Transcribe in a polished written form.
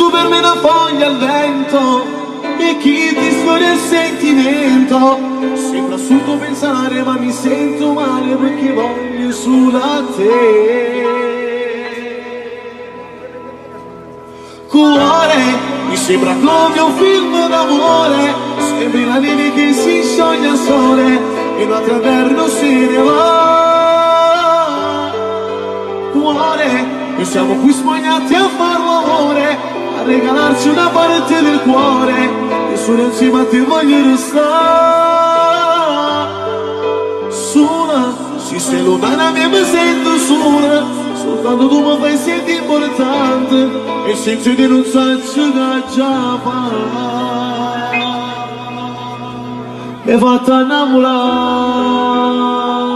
tu per me una foglia al vento e chi ti sfiora il sentimento. Sembra assurdo pensare ma mi sento male perché voglio solo a te. Cuore, mi sembra come un film d'amore, sembri la neve che si scioglie al sole e un altro inverno se ne va. Cuore, noi siamo qui spogliati a far l'amore, a regalarci una parte del cuore e solo insieme a te voglio restare. Sola, se sei lontana mi sento sola, soltanto tu mi fai sentire importante e senza che non sai che già fa. Mi hai fatto innamorare.